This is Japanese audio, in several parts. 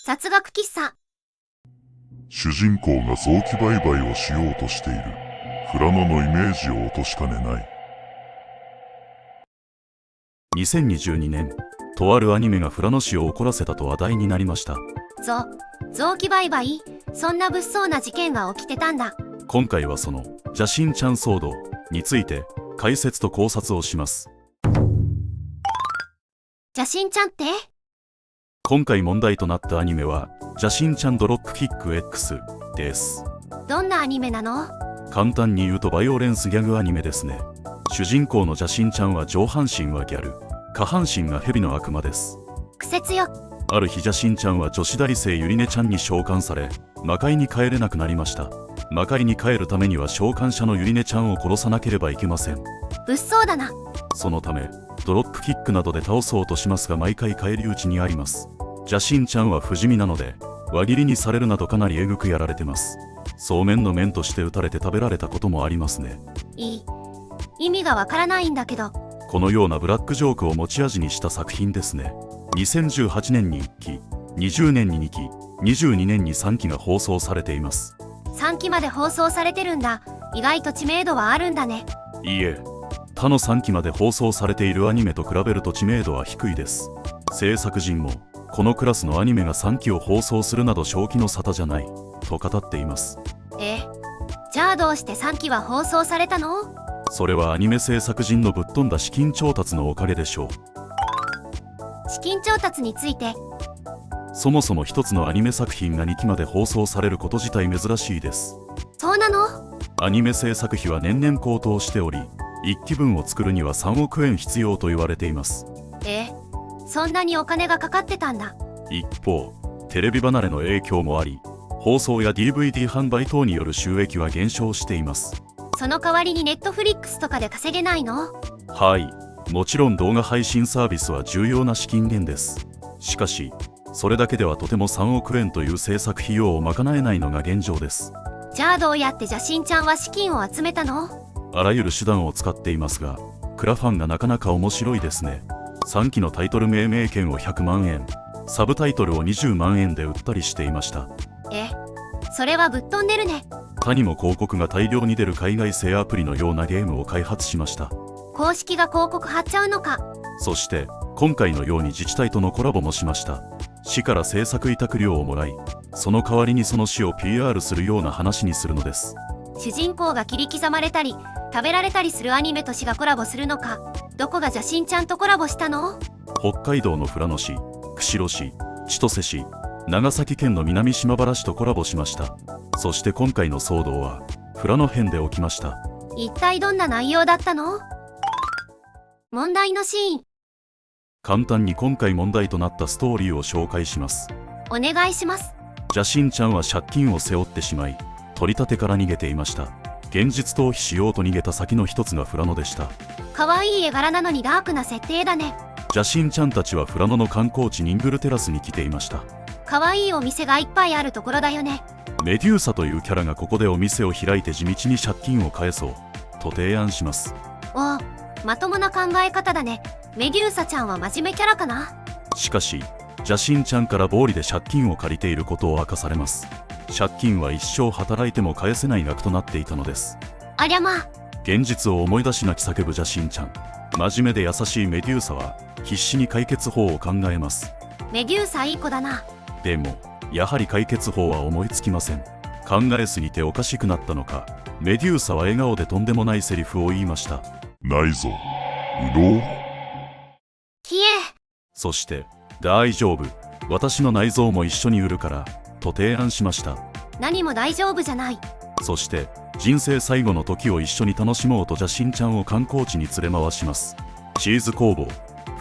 雑学喫茶。主人公が早期売買をしようとしている。富良野のイメージを落としかねない。2022年、とあるアニメが富良野市を怒らせたと話題になりました。臓器売買？そんな物騒な事件が起きてたんだ。今回はその邪神ちゃん騒動について解説と考察をします。邪神ちゃんって？今回問題となったアニメは邪神ちゃんドロップキック X です。どんなアニメなの？簡単に言うとバイオレンスギャグアニメですね。主人公の邪神ちゃんは上半身はギャル、下半身が蛇の悪魔です。癖強。ある日邪神ちゃんは女子大生ゆりねちゃんに召喚され、魔界に帰れなくなりました。魔界に帰るためには召喚者のゆりねちゃんを殺さなければいけません。物騒だな。そのためドロップキックなどで倒そうとしますが、毎回返り討ちにあります。邪神ちゃんは不死身なので輪切りにされるなどかなりえぐくやられてます。そうめんの麺として打たれて食べられたこともありますね。意味がわからないんだけど。このようなブラックジョークを持ち味にした作品ですね。2018年に1期、20年に2期、22年に3期が放送されています。3期まで放送されてるんだ。意外と知名度はあるんだね。いいえ、他の3期まで放送されているアニメと比べると知名度は低いです。制作陣もこのクラスのアニメが3期を放送するなど正気の沙汰じゃないと語っています。じゃあどうして3期は放送されたの？それはアニメ制作陣のぶっ飛んだ資金調達のおかげでしょう。資金調達について。そもそも一つのアニメ作品が2期まで放送されること自体珍しいです。そうなの？アニメ制作費は年々高騰しており、1期分を作るには3億円必要と言われています。そんなにお金がかかってたんだ。一方、テレビ離れの影響もあり、放送や DVD 販売等による収益は減少しています。その代わりにネットフリックスとかで稼げないの？はい、もちろん動画配信サービスは重要な資金源です。しかしそれだけではとても3億円という制作費用を賄えないのが現状です。じゃあどうやって邪神ちゃんは資金を集めたの？あらゆる手段を使っていますが、クラファンがなかなか面白いですね。3期のタイトル命名権を100万円、サブタイトルを20万円で売ったりしていました。それはぶっ飛んでるね。他にも広告が大量に出る海外製アプリのようなゲームを開発しました。公式が広告貼っちゃうのか。そして今回のように自治体とのコラボもしました。市から制作委託料をもらい、その代わりにその市を PR するような話にするのです。主人公が切り刻まれたり食べられたりするアニメと市がコラボするのか。どこが邪神ちゃんとコラボしたの？北海道の富良野市、釧路市、千歳市、長崎県の南島原市とコラボしました。そして今回の騒動は富良野編で起きました。一体どんな内容だったの？問題のシーン。簡単に今回問題となったストーリーを紹介します。お願いします。邪神ちゃんは借金を背負ってしまい、取り立てから逃げていました。現実逃避しようと逃げた先の一つが富良野でした。可愛い絵柄なのにダークな設定だね。邪神ちゃんたちは富良野の観光地ニングルテラスに来ていました。可愛いお店がいっぱいあるところだよね。メデューサというキャラがここでお店を開いて地道に借金を返そうと提案します。おお、まともな考え方だね。メデューサちゃんは真面目キャラかな。しかし邪神ちゃんから暴利で借金を借りていることを明かされます。借金は一生働いても返せない額となっていたのです。ありゃまあ。現実を思い出し泣き叫ぶ邪神ちゃん。真面目で優しいメデューサは必死に解決法を考えます。メデューサいい子だな。でもやはり解決法は思いつきません。考えすぎておかしくなったのか、メデューサは笑顔でとんでもないセリフを言いました。ないぞ、うろう。消え。そして大丈夫、私の内臓も一緒に売るからと提案しました。何も大丈夫じゃない。そして人生最後の時を一緒に楽しもうと邪神ちゃんを観光地に連れ回します。チーズ工房、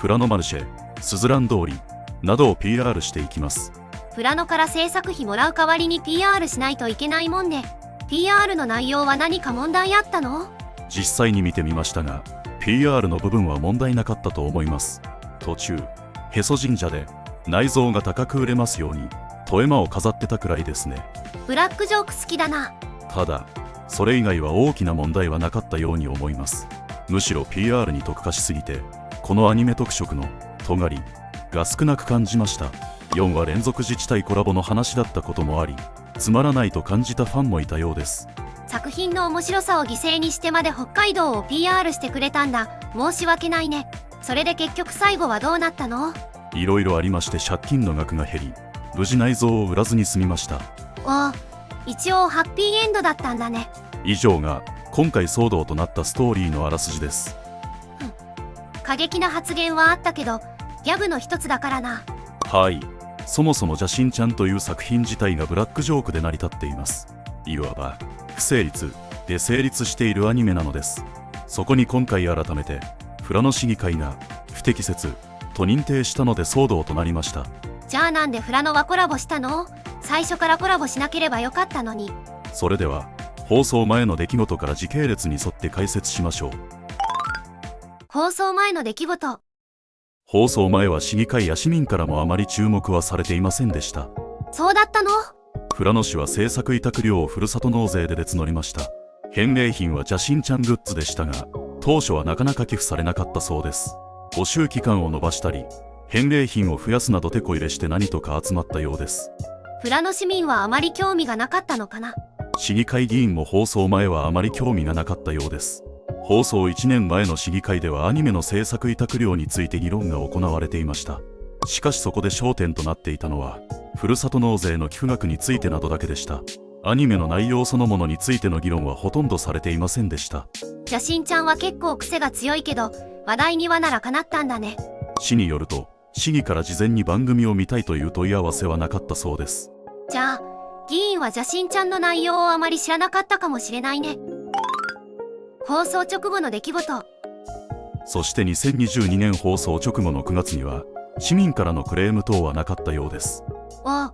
富良野マルシェ、すずらん通りなどを PR していきます。富良野から制作費もらう代わりに PR しないといけないもんね。 PR の内容は何か問題あったの？実際に見てみましたが PR の部分は問題なかったと思います。途中へそ神社で内臓が高く売れますようにと絵馬を飾ってたくらいですね。ブラックジョーク好きだな。ただそれ以外は大きな問題はなかったように思います。むしろ PR に特化しすぎてこのアニメ特色の尖りが少なく感じました。4話連続自治体コラボの話だったこともあり、つまらないと感じたファンもいたようです。作品の面白さを犠牲にしてまで北海道を PR してくれたんだ。申し訳ないね。それで結局最後はどうなったの？いろいろありまして借金の額が減り、無事内臓を売らずに済みました。おお、一応ハッピーエンドだったんだね。以上が今回騒動となったストーリーのあらすじです。過激な発言はあったけど、ギャグの一つだからな。はい。そもそも邪神ちゃんという作品自体がブラックジョークで成り立っています。いわば不成立で成立しているアニメなのです。そこに今回改めて富良野市議会が不適切と認定したので騒動となりました。じゃあなんで富良野はコラボしたの？最初からコラボしなければよかったのに。それでは放送前の出来事から時系列に沿って解説しましょう。放送前の出来事。放送前は市議会や市民からもあまり注目はされていませんでした。そうだったの？富良野市は制作委託料をふるさと納税で募りました。返礼品は邪神ちゃんグッズでしたが、当初はなかなか寄付されなかったそうです。募集期間を延ばしたり、返礼品を増やすなど手こ入れして何とか集まったようです。富良野市民はあまり興味がなかったのかな？市議会議員も放送前はあまり興味がなかったようです。放送1年前の市議会ではアニメの制作委託料について議論が行われていました。しかしそこで焦点となっていたのは、ふるさと納税の寄付額についてなどだけでした。アニメの内容そのものについての議論はほとんどされていませんでした。邪神ちゃんは結構癖が強いけど、話題にはならかなったんだね。市によると、市議から事前に番組を見たいという問い合わせはなかったそうです。じゃあ、議員は邪神ちゃんの内容をあまり知らなかったかもしれないね。放送直後の出来事。そして2022年放送直後の9月には、市民からのクレーム等はなかったようです。おう、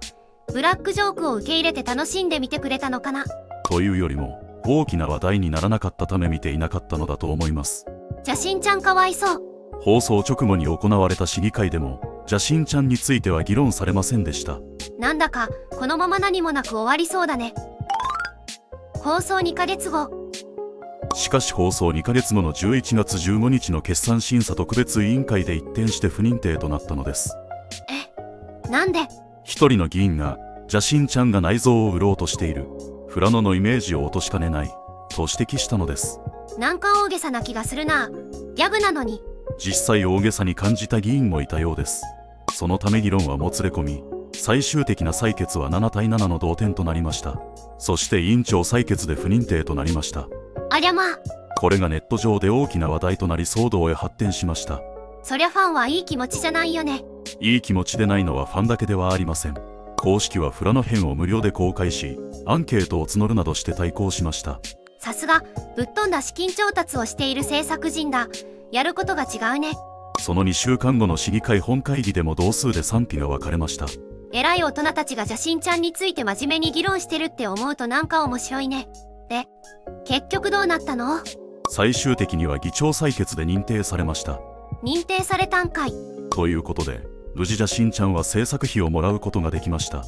ブラックジョークを受け入れて楽しんで見てくれたのかな？というよりも、大きな話題にならなかったため見ていなかったのだと思います。邪神ちゃんかわいそう。放送直後に行われた市議会でも、邪神ちゃんについては議論されませんでした。なんだか、このまま何もなく終わりそうだね。放送2ヶ月後。しかし放送2ヶ月後の11月15日の決算審査特別委員会で一転して不認定となったのです。なんで？一人の議員が、邪神ちゃんが内臓を売ろうとしている、富良野のイメージを落としかねない、と指摘したのです。なんか大げさな気がするな。ギャグなのに。実際大げさに感じた議員もいたようです。そのため議論はもつれ込み、最終的な採決は7対7の同点となりました。そして委員長採決で不認定となりました。ありゃまあ。これがネット上で大きな話題となり騒動へ発展しました。そりゃファンはいい気持ちじゃないよね。いい気持ちでないのはファンだけではありません。公式は富良野編を無料で公開し、アンケートを募るなどして対抗しました。さすが、ぶっ飛んだ資金調達をしている制作陣だ。やることが違うね。その2週間後の市議会本会議でも同数で賛否が分かれました。偉い大人たちが邪神ちゃんについて真面目に議論してるって思うとなんか面白いね。で、結局どうなったの？最終的には議長採決で認定されました。認定されたんかい。ということで、無事邪神ちゃんは制作費をもらうことができました。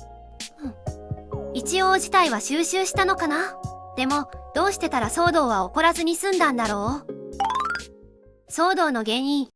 一応事態は収拾したのかな？でも、どうしてたら騒動は起こらずに済んだんだろう？騒動の原因。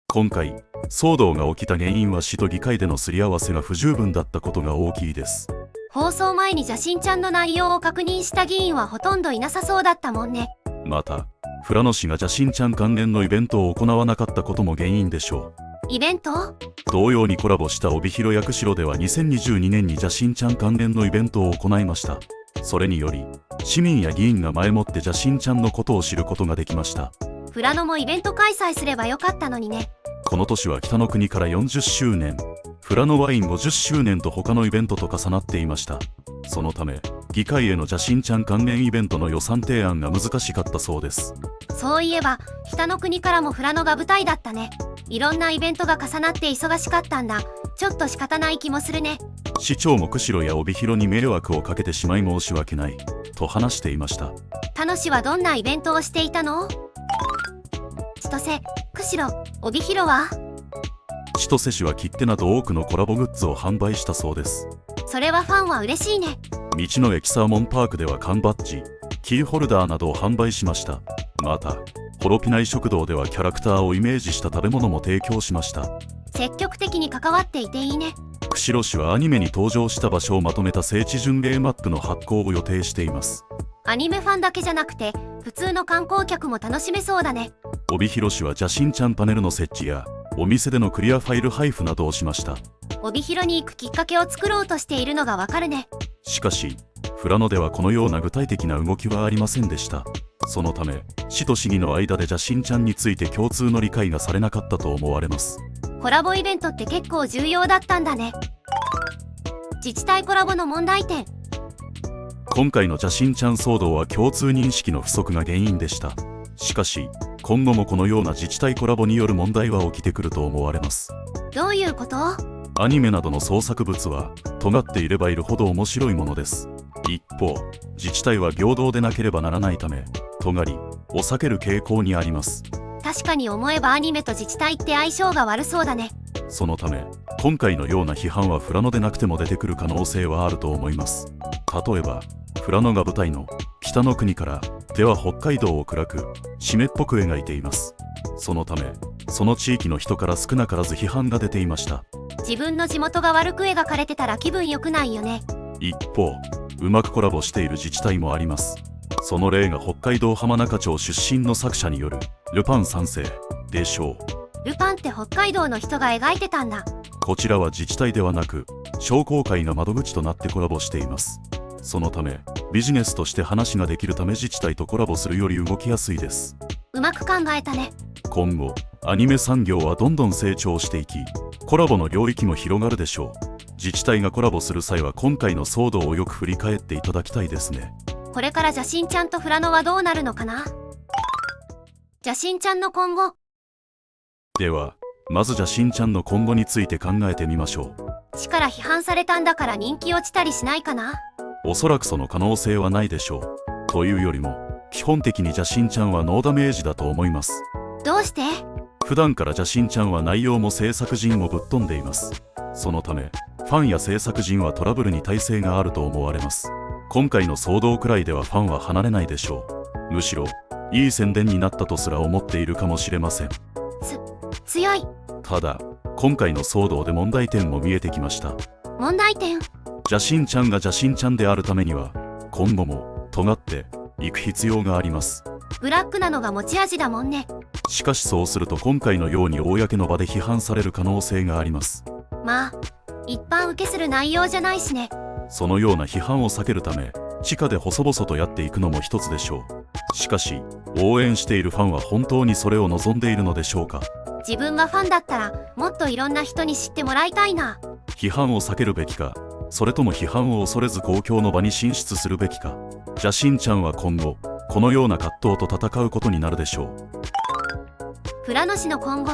今回、騒動が起きた原因は市と議会でのすり合わせが不十分だったことが大きいです。放送前に邪神ちゃんの内容を確認した議員はほとんどいなさそうだったもんね。また、富良野市が邪神ちゃん関連のイベントを行わなかったことも原因でしょう。イベント？同様にコラボした帯広薬師路では2022年に邪神ちゃん関連のイベントを行いました。それにより、市民や議員が前もって邪神ちゃんのことを知ることができました。富良野もイベント開催すればよかったのにね。この年は北の国から40周年、富良野ワイン50周年と他のイベントと重なっていました。そのため、議会への邪神ちゃん関連イベントの予算提案が難しかったそうです。そういえば、北の国からも富良野が舞台だったね。いろんなイベントが重なって忙しかったんだ。ちょっと仕方ない気もするね。市長も釧路や帯広に迷惑をかけてしまい申し訳ない、と話していました。田野市はどんなイベントをしていたの？千歳、釧路、帯広は？千歳市は切手など多くのコラボグッズを販売したそうです。それはファンは嬉しいね。道の駅サーモンパークでは缶バッジ、キーホルダーなどを販売しました。また、ホロピナイ食堂ではキャラクターをイメージした食べ物も提供しました。積極的に関わっていていいね。釧路市はアニメに登場した場所をまとめた聖地巡礼マップの発行を予定しています。アニメファンだけじゃなくて普通の観光客も楽しめそうだね。帯広市は邪神ちゃんパネルの設置やお店でのクリアファイル配布などをしました。帯広に行くきっかけを作ろうとしているのがわかるね。しかし富良野ではこのような具体的な動きはありませんでした。そのため市と市議の間で邪神ちゃんについて共通の理解がされなかったと思われます。コラボイベントって結構重要だったんだね。自治体コラボの問題点。今回の邪神ちゃん騒動は共通認識の不足が原因でした。しかし今後もこのような自治体コラボによる問題は起きてくると思われます。どういうこと？アニメなどの創作物は尖っていればいるほど面白いものです。一方自治体は平等でなければならないため尖りを避ける傾向にあります。確かに思えばアニメと自治体って相性が悪そうだね。そのため今回のような批判は富良野でなくても出てくる可能性はあると思います。例えば富良野が舞台の北の国からでは北海道を暗く湿っぽく描いています。そのためその地域の人から少なからず批判が出ていました。自分の地元が悪く描かれてたら気分良くないよね。一方うまくコラボしている自治体もあります。その例が北海道浜中町出身の作者によるルパン三世でしょう。ルパンって北海道の人が描いてたんだ。こちらは自治体ではなく商工会が窓口となってコラボしています。そのためビジネスとして話ができるため自治体とコラボするより動きやすいです。うまく考えたね。今後アニメ産業はどんどん成長していきコラボの領域も広がるでしょう。自治体がコラボする際は今回の騒動をよく振り返っていただきたいですね。これから邪神ちゃんと富良野はどうなるのかな。邪神ちゃんの今後。ではまず邪神ちゃんの今後について考えてみましょう。市から批判されたんだから人気落ちたりしないかな。おそらくその可能性はないでしょう。というよりも基本的に邪神ちゃんはノーダメージだと思います。どうして？普段から邪神ちゃんは内容も制作陣もぶっ飛んでいます。そのためファンや制作陣はトラブルに耐性があると思われます。今回の騒動くらいではファンは離れないでしょう。むしろいい宣伝になったとすら思っているかもしれません。強い。ただ今回の騒動で問題点も見えてきました。問題点？邪神ちゃんが邪神ちゃんであるためには今後も尖っていく必要があります。ブラックなのが持ち味だもんね。しかしそうすると今回のように公の場で批判される可能性があります。まあ一般受けする内容じゃないしね。そのような批判を避けるため地下で細々とやっていくのも一つでしょう。しかし応援しているファンは本当にそれを望んでいるのでしょうか。自分がファンだったらもっといろんな人に知ってもらいたいな。批判を避けるべきかそれとも批判を恐れず公共の場に進出するべきか。邪神ちゃんは今後このような葛藤と戦うことになるでしょう。富良野市の今後。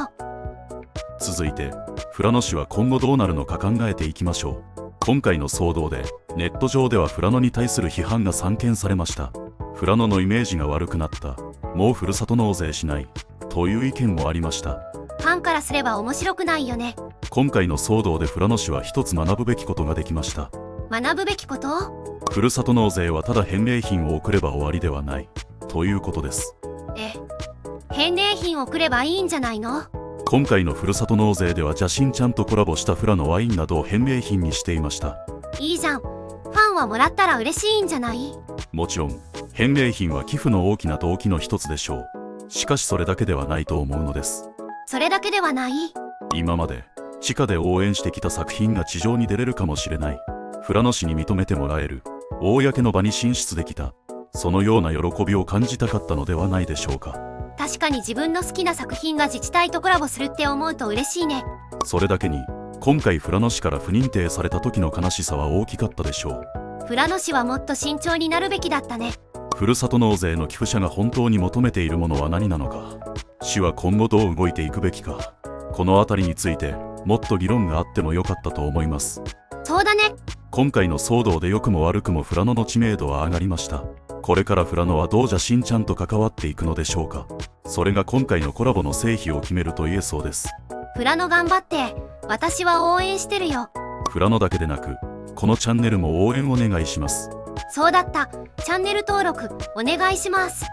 続いて富良野市は今後どうなるのか考えていきましょう。今回の騒動でネット上では富良野に対する批判が散見されました。富良野のイメージが悪くなった、もうふるさと納税しないという意見もありました。ファンからすれば面白くないよね。今回の騒動で富良野市は一つ学ぶべきことができました。学ぶべきこと？ふるさと納税はただ返礼品を送れば終わりではないということです。返礼品を送ればいいんじゃないの？今回のふるさと納税では邪神ちゃんとコラボした富良野ワインなどを返礼品にしていました。いいじゃん。ファンはもらったら嬉しいんじゃない？もちろん返礼品は寄付の大きな動機の一つでしょう。しかしそれだけではないと思うのです。それだけではない？今まで地下で応援してきた作品が地上に出れるかもしれない、富良野市に認めてもらえる、公の場に進出できた、そのような喜びを感じたかったのではないでしょうか。確かに自分の好きな作品が自治体とコラボするって思うと嬉しいね。それだけに今回富良野市から不認定された時の悲しさは大きかったでしょう。富良野市はもっと慎重になるべきだったね。ふるさと納税の寄付者が本当に求めているものは何なのか、市は今後どう動いていくべきか、このあたりについてもっと議論があってもよかったと思います。そうだね。今回の騒動で良くも悪くも富良野の知名度は上がりました。これから富良野はどう邪神ちゃんと関わっていくのでしょうか。それが今回のコラボの成否を決めると言えそうです。富良野頑張って、私は応援してるよ。富良野だけでなくこのチャンネルも応援お願いします。そうだった。チャンネル登録お願いします。